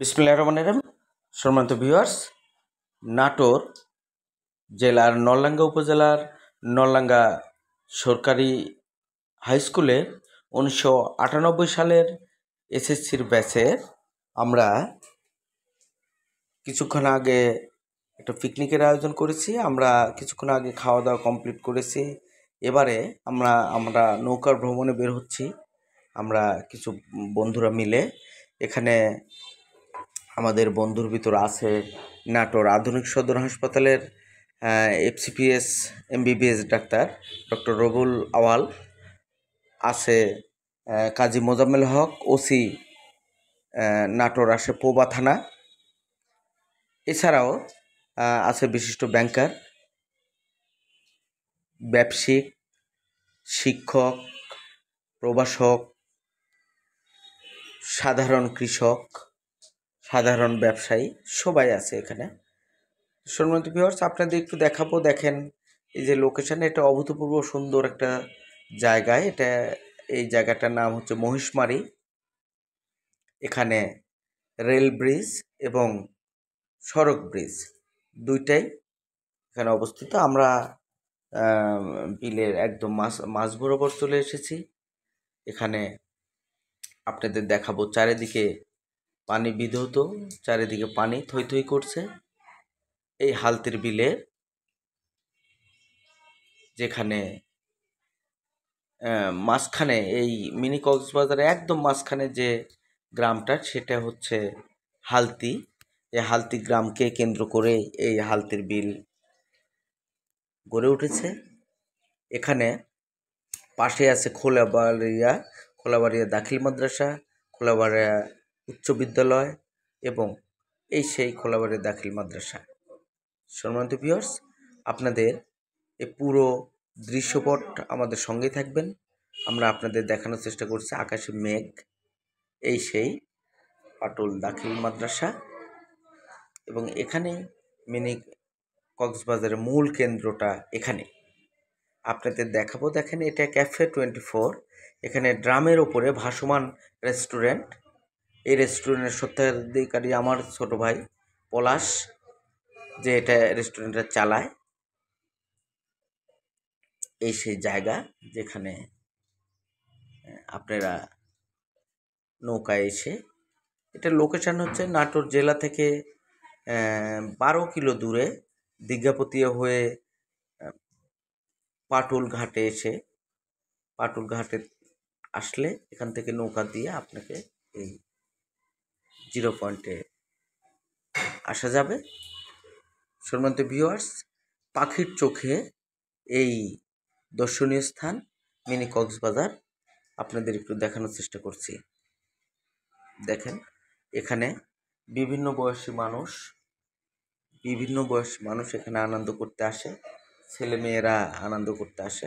বিসমিল্লাহির রহমানির রহিম। সম্মানিত ভিউয়ার্স, নাটোর জেলার নলডাঙ্গা উপজেলার নলডাঙ্গা সরকারি হাই স্কুলে 1998 সালের এসএসসির ব্যাচে আমরা কিছুক্ষণ আগে একটা পিকনিকের আয়োজন করেছি। আমরা কিছুক্ষণ আগে খাওয়া দাওয়া কমপ্লিট করেছি। এবারে আমরা নৌকার ভ্রমণে বের হচ্ছি। আমরা কিছু বন্ধুরা মিলে এখানে আমাদের বন্ধুর ভিতর আছে নাটোর আধুনিক সদর হাসপাতালের এফসিপিএস এমবিবিএস ডাক্তার ডক্টর রবুল আওয়াল, আছে কাজী মোজাম্মেল হক ওসি নাটোর আসে পোবা থানা। এছাড়াও আছে বিশিষ্ট ব্যাংকার, ব্যবসায়িক, শিক্ষক, প্রভাষক, সাধারণ কৃষক, সাধারণ ব্যবসায়ী, সবাই আছে এখানে। সম্মানিত ভিউয়ার্স, আপনাদের একটু দেখাবো। দেখেন এই যে লোকেশন, এটা অভূতপূর্ব সুন্দর একটা জায়গায়। এই জায়গাটার নাম হচ্ছে মহিষমারি। এখানে রেল ব্রিজ এবং সড়ক ব্রিজ দুইটাই এখানে অবস্থিত। আমরা বিলের একদম মাঝ বরাবর চলে এসেছি। এখানে আপনাদের দেখাবো চারিদিকে পানি বিধৌত, চারিদিকে পানি থই থই করছে। এই হালতির বিলে, যেখানে মাঝখানে এই মিনি কক্সবাজারে একদম মাঝখানে যে গ্রামটা, সেটা হচ্ছে হালতি। এই হালতি গ্রামকে কেন্দ্র করে এই হালতির বিল গড়ে উঠেছে। এখানে পাশে আছে খোলাবাড়িয়া দাখিল মাদ্রাসা, খোলাবাড়িয়া উচ্চ বিদ্যালয় এবং সেই খোলাবাড়িয়া দাখিল মাদ্রাসা। সম্মানিত ভিউয়ার্স, আপনাদের এই পুরো দৃশ্যপট আমাদের সঙ্গে থাকবেন। আমরা আপনাদের দেখানোর চেষ্টা করছি আকাশে মেঘ, সেই পাটুল দাখিল মাদ্রাসা এবং এখানে মিনি কক্সবাজারের মূল কেন্দ্রটা এখানে আপনাদের দেখাবো। দেখেন, এটা ক্যাফে 24। এখানে ড্রামের ওপরে ভাসমান রেস্টুরেন্ট। এই রেস্টুরেন্টের স্বত্বাধিকারী আমার ছোট ভাই পলাশ, যে এটা রেস্টুরেন্টটা চালায়। সেই জায়গা যেখানে আপনারা নৌকায় এসে, এটা লোকেশান হচ্ছে নাটোর জেলা থেকে 12 কিলো দূরে দীঘাপতিয়া হয়ে পাটুল ঘাটে আসলে এখান থেকে নৌকা দিয়ে আপনাকে এই 0 পয়েন্টে আসা যাবে। সম্মানিত ভিউয়ার্স, পাখির চোখে এই দর্শনীয় স্থান মিনি কক্সবাজার আপনাদের একটু দেখানোর চেষ্টা করছি। দেখেন, এখানে বিভিন্ন বয়সী মানুষ এখানে আনন্দ করতে আসে, ছেলেমেয়েরা আনন্দ করতে আসে।